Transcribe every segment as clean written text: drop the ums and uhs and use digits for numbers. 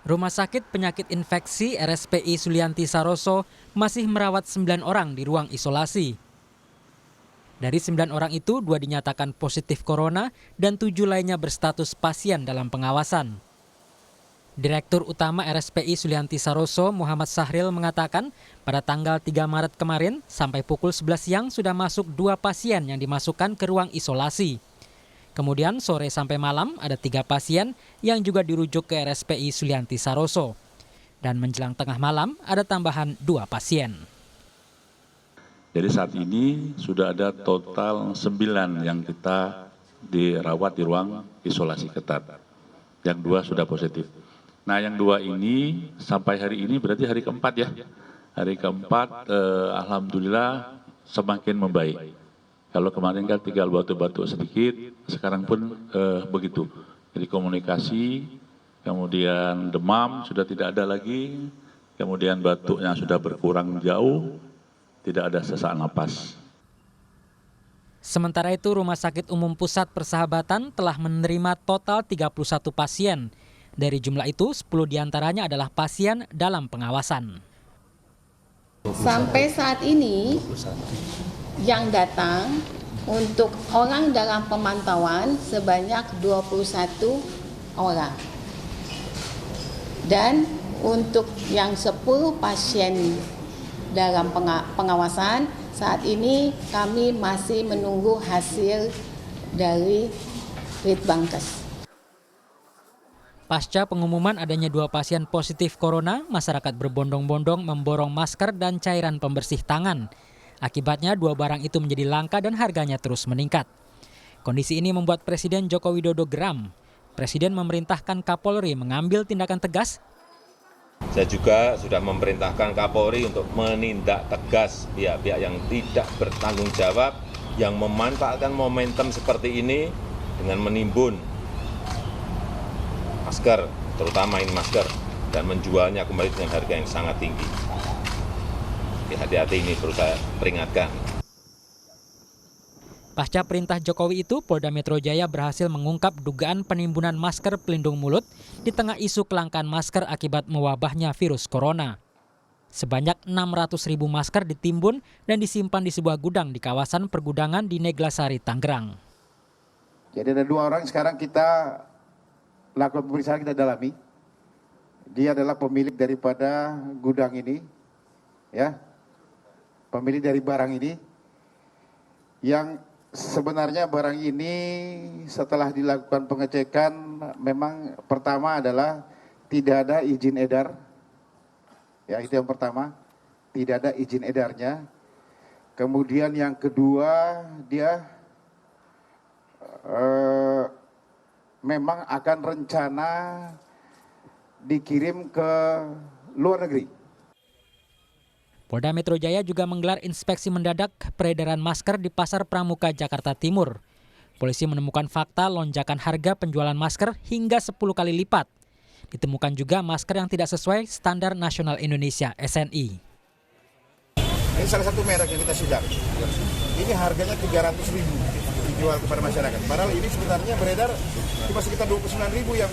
Rumah Sakit Penyakit Infeksi RSPI Sulianti Saroso masih merawat 9 orang di ruang isolasi. Dari 9 orang itu, 2 dinyatakan positif corona dan 7 lainnya berstatus pasien dalam pengawasan. Direktur Utama RSPI Sulianti Saroso, Muhammad Sahril mengatakan, pada tanggal 3 Maret kemarin sampai pukul 11 siang sudah masuk 2 pasien yang dimasukkan ke ruang isolasi. Kemudian sore sampai malam ada 3 pasien yang juga dirujuk ke RSPI Sulianti Saroso. Dan menjelang tengah malam ada tambahan 2 pasien. Jadi saat ini sudah ada total 9 yang kita dirawat di ruang isolasi ketat. Yang 2 sudah positif. Nah yang 2 ini sampai hari ini berarti hari keempat ya. Hari keempat alhamdulillah semakin membaik. Kalau kemarin kan tinggal batuk-batuk sedikit, sekarang pun begitu. Jadi komunikasi, kemudian demam sudah tidak ada lagi, kemudian batuknya sudah berkurang jauh, tidak ada sesak napas. Sementara itu Rumah Sakit Umum Pusat Persahabatan telah menerima total 31 pasien. Dari jumlah itu 10 diantaranya adalah pasien dalam pengawasan. Sampai saat ini yang datang untuk orang dalam pemantauan sebanyak 21 orang. Dan untuk yang 10 pasien dalam pengawasan, saat ini kami masih menunggu hasil dari Litbangkes. Pasca pengumuman adanya 2 pasien positif corona, masyarakat berbondong-bondong memborong masker dan cairan pembersih tangan. Akibatnya 2 barang itu menjadi langka dan harganya terus meningkat. Kondisi ini membuat Presiden Joko Widodo geram. Presiden memerintahkan Kapolri mengambil tindakan tegas. Saya juga sudah memerintahkan Kapolri untuk menindak tegas pihak-pihak yang tidak bertanggung jawab, yang memanfaatkan momentum seperti ini dengan menimbun masker, terutama ini masker, dan menjualnya kembali dengan harga yang sangat tinggi. Hati-hati, ini perlu saya peringatkan. Pasca perintah Jokowi itu, Polda Metro Jaya berhasil mengungkap dugaan penimbunan masker pelindung mulut di tengah isu kelangkaan masker akibat mewabahnya virus corona. Sebanyak 600.000 masker ditimbun dan disimpan di sebuah gudang di kawasan pergudangan di Neglasari, Tangerang. Jadi ada 2 orang sekarang kita lakukan pemeriksaan, kita dalami. Dia adalah pemilik daripada gudang ini, ya. Pemilik dari barang ini, yang sebenarnya barang ini setelah dilakukan pengecekan memang pertama adalah tidak ada izin edar, ya itu yang pertama, tidak ada izin edarnya. Kemudian yang kedua dia memang akan rencana dikirim ke luar negeri. Polda Metro Jaya juga menggelar inspeksi mendadak peredaran masker di Pasar Pramuka, Jakarta Timur. Polisi menemukan fakta lonjakan harga penjualan masker hingga 10 kali lipat. Ditemukan juga masker yang tidak sesuai Standar Nasional Indonesia (SNI). Ini salah satu merek yang kita sidak. Ini harganya 300.000 dijual kepada masyarakat. Padahal ini sebenarnya beredar cuma sekitar 29.000 yang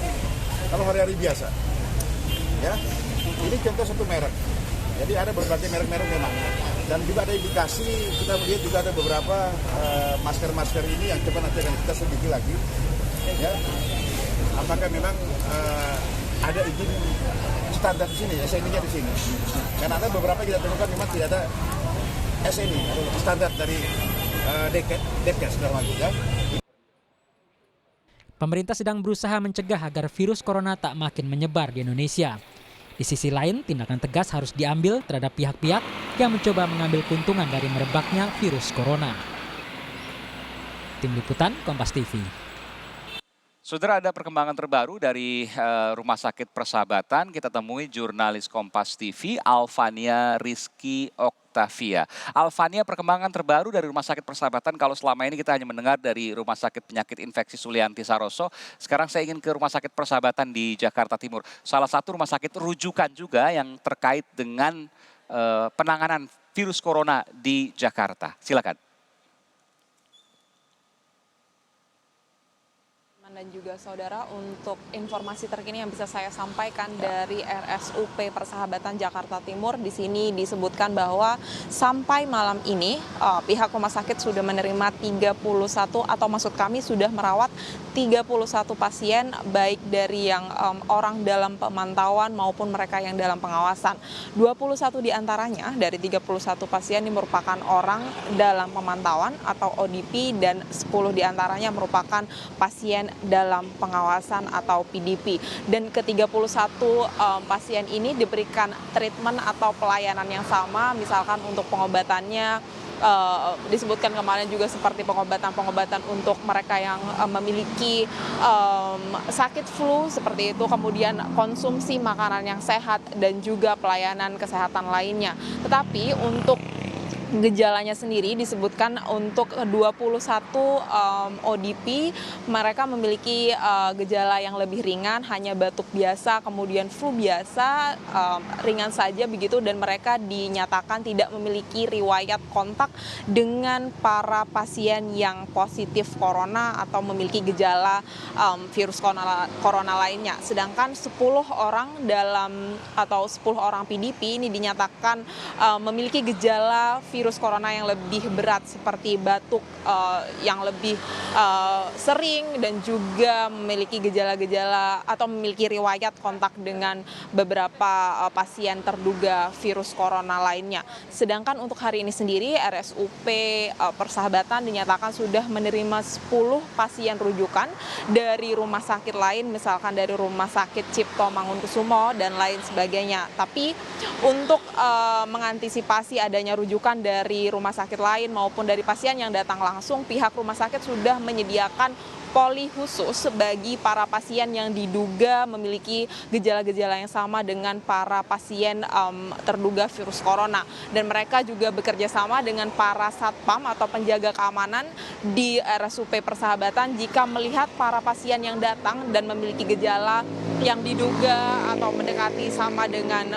kalau hari-hari biasa. Ya, ini contoh satu merek. Jadi ada berbagai merek-merek memang. Dan juga ada indikasi, kita melihat juga ada beberapa masker-masker ini yang coba nanti akan kita selidiki lagi. Ya, apakah memang ada izin standar di sini, SNI-nya di sini. Karena ada beberapa kita temukan memang tidak ada SNI, standar dari Depkes segala macam. Ya. Pemerintah sedang berusaha mencegah agar virus corona tak makin menyebar di Indonesia. Di sisi lain, tindakan tegas harus diambil terhadap pihak-pihak yang mencoba mengambil keuntungan dari merebaknya virus corona. Tim Liputan, Kompas TV. Saudara, ada perkembangan terbaru dari Rumah Sakit Persahabatan. Kita temui jurnalis Kompas TV, Alfania Rizky Oktavia. Alfania, perkembangan terbaru dari Rumah Sakit Persahabatan, kalau selama ini kita hanya mendengar dari Rumah Sakit Penyakit Infeksi Sulianti Saroso, sekarang saya ingin ke Rumah Sakit Persahabatan di Jakarta Timur. Salah satu rumah sakit rujukan juga yang terkait dengan penanganan virus corona di Jakarta. Silakan. Dan juga saudara, untuk informasi terkini yang bisa saya sampaikan dari RSUP Persahabatan Jakarta Timur, di sini disebutkan bahwa sampai malam ini pihak rumah sakit sudah menerima 31, atau maksud kami sudah merawat 31 pasien, baik dari yang orang dalam pemantauan maupun mereka yang dalam pengawasan. 21 diantaranya dari 31 pasien ini merupakan orang dalam pemantauan atau ODP, dan 10 diantaranya merupakan pasien dalam pengawasan atau PDP. Dan ke-31 pasien ini diberikan treatment atau pelayanan yang sama, misalkan untuk pengobatannya disebutkan kemarin juga seperti pengobatan untuk mereka yang memiliki sakit flu seperti itu, kemudian konsumsi makanan yang sehat dan juga pelayanan kesehatan lainnya. Tetapi untuk gejalanya sendiri disebutkan untuk 21 ODP mereka memiliki gejala yang lebih ringan, hanya batuk biasa, kemudian flu biasa, ringan saja begitu, dan mereka dinyatakan tidak memiliki riwayat kontak dengan para pasien yang positif corona atau memiliki gejala virus corona lainnya. Sedangkan 10 orang atau 10 orang PDP ini dinyatakan memiliki gejala virus corona yang lebih berat seperti batuk yang lebih sering, dan juga memiliki gejala-gejala atau memiliki riwayat kontak dengan beberapa pasien terduga virus corona lainnya. Sedangkan untuk hari ini sendiri RSUP Persahabatan dinyatakan sudah menerima 10 pasien rujukan dari rumah sakit lain, misalkan dari Rumah Sakit Cipto Mangunkusumo dan lain sebagainya. Tapi untuk mengantisipasi adanya rujukan dari rumah sakit lain maupun dari pasien yang datang langsung, pihak rumah sakit sudah menyediakan poli khusus bagi para pasien yang diduga memiliki gejala-gejala yang sama dengan para pasien terduga virus corona. Dan mereka juga bekerja sama dengan para satpam atau penjaga keamanan di RSUP Persahabatan jika melihat para pasien yang datang dan memiliki gejala yang diduga atau mendekati sama dengan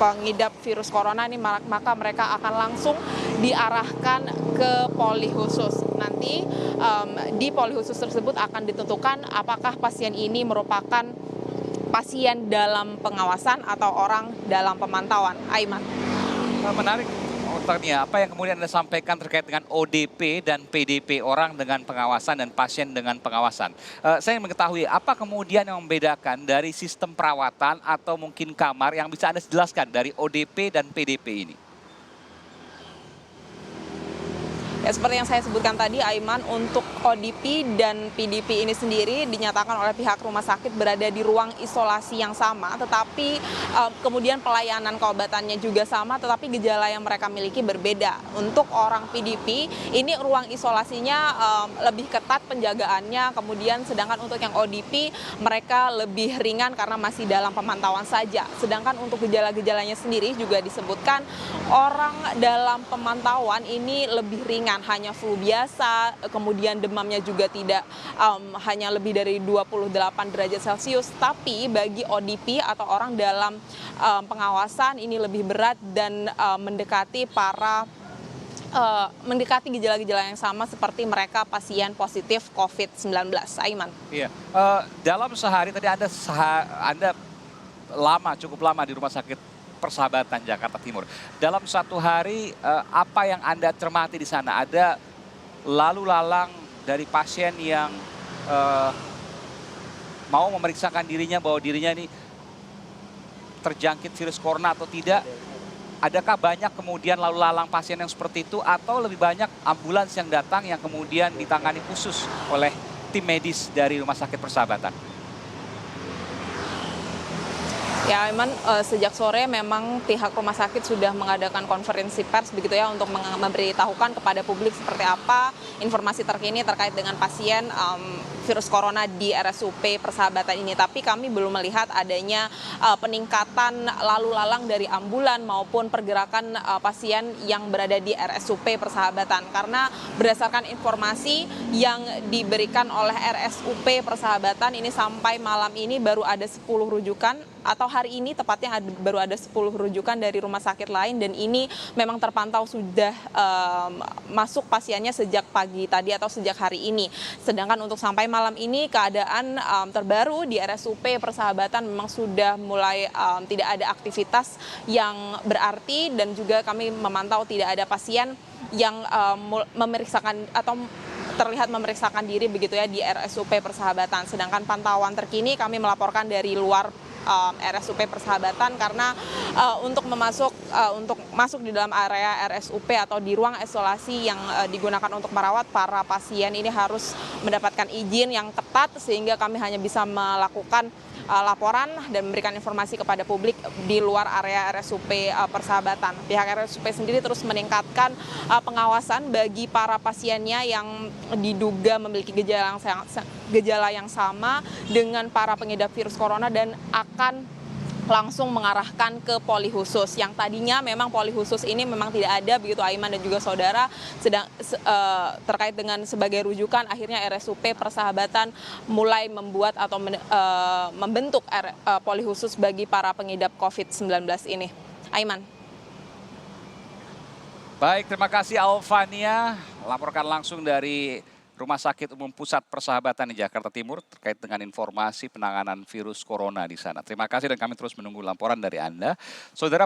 pengidap virus corona ini, maka mereka akan langsung diarahkan ke poli khusus. Nanti di poli khusus tersebut akan ditentukan apakah pasien ini merupakan pasien dalam pengawasan atau orang dalam pemantauan. Aiman. Menarik. Apa yang kemudian Anda sampaikan terkait dengan ODP dan PDP, orang dengan pengawasan dan pasien dengan pengawasan. Saya ingin mengetahui apa kemudian yang membedakan dari sistem perawatan atau mungkin kamar yang bisa Anda jelaskan dari ODP dan PDP ini. Ya, seperti yang saya sebutkan tadi, Aiman, untuk ODP dan PDP ini sendiri dinyatakan oleh pihak rumah sakit berada di ruang isolasi yang sama, tetapi kemudian pelayanan keobatannya juga sama, tetapi gejala yang mereka miliki berbeda. Untuk orang PDP, ini ruang isolasinya lebih ketat penjagaannya, kemudian sedangkan untuk yang ODP, mereka lebih ringan karena masih dalam pemantauan saja. Sedangkan untuk gejala-gejalanya sendiri juga disebutkan orang dalam pemantauan ini lebih ringan, hanya flu biasa, kemudian demamnya juga tidak hanya lebih dari 28 derajat Celcius. Tapi bagi ODP atau orang dalam pengawasan ini lebih berat dan mendekati gejala-gejala yang sama seperti mereka pasien positif COVID-19. Aiman. Iya. Dalam sehari tadi Anda cukup lama di Rumah Sakit Persahabatan Jakarta Timur. Dalam satu hari, apa yang Anda cermati di sana? Ada lalu lalang dari pasien yang mau memeriksakan dirinya bahwa dirinya ini terjangkit virus corona atau tidak? Adakah banyak kemudian lalu lalang pasien yang seperti itu, atau lebih banyak ambulans yang datang yang kemudian ditangani khusus oleh tim medis dari Rumah Sakit Persahabatan? Ya, memang sejak sore memang pihak rumah sakit sudah mengadakan konferensi pers begitu ya, untuk memberitahukan kepada publik seperti apa informasi terkini terkait dengan pasien virus corona di RSUP Persahabatan ini. Tapi kami belum melihat adanya peningkatan lalu lalang dari ambulan maupun pergerakan pasien yang berada di RSUP Persahabatan. Karena berdasarkan informasi yang diberikan oleh RSUP Persahabatan ini, sampai malam ini baru ada 10 rujukan, atau hari ini tepatnya baru ada 10 rujukan dari rumah sakit lain, dan ini memang terpantau sudah masuk pasiennya sejak pagi tadi atau sejak hari ini. Sedangkan untuk sampai malam ini keadaan terbaru di RSUP Persahabatan memang sudah mulai tidak ada aktivitas yang berarti, dan juga kami memantau tidak ada pasien yang memeriksakan atau terlihat memeriksakan diri begitu ya di RSUP Persahabatan. Sedangkan pantauan terkini kami melaporkan dari luar RSUP Persahabatan karena untuk masuk di dalam area RSUP atau di ruang isolasi yang digunakan untuk merawat para pasien ini harus mendapatkan izin yang ketat, sehingga kami hanya bisa melakukan laporan dan memberikan informasi kepada publik di luar area RSUP Persahabatan. Pihak RSUP sendiri terus meningkatkan pengawasan bagi para pasiennya yang diduga memiliki gejala yang sama dengan para pengidap virus corona dan akan langsung mengarahkan ke poli khusus. Yang tadinya memang poli khusus ini memang tidak ada begitu Aiman dan juga saudara, terkait dengan sebagai rujukan akhirnya RSUP Persahabatan mulai membuat atau membentuk poli khusus bagi para pengidap COVID-19 ini. Aiman. Baik, terima kasih Alfania. Laporkan langsung dari Rumah Sakit Umum Pusat Persahabatan di Jakarta Timur terkait dengan informasi penanganan virus corona di sana. Terima kasih dan kami terus menunggu laporan dari Anda. Saudara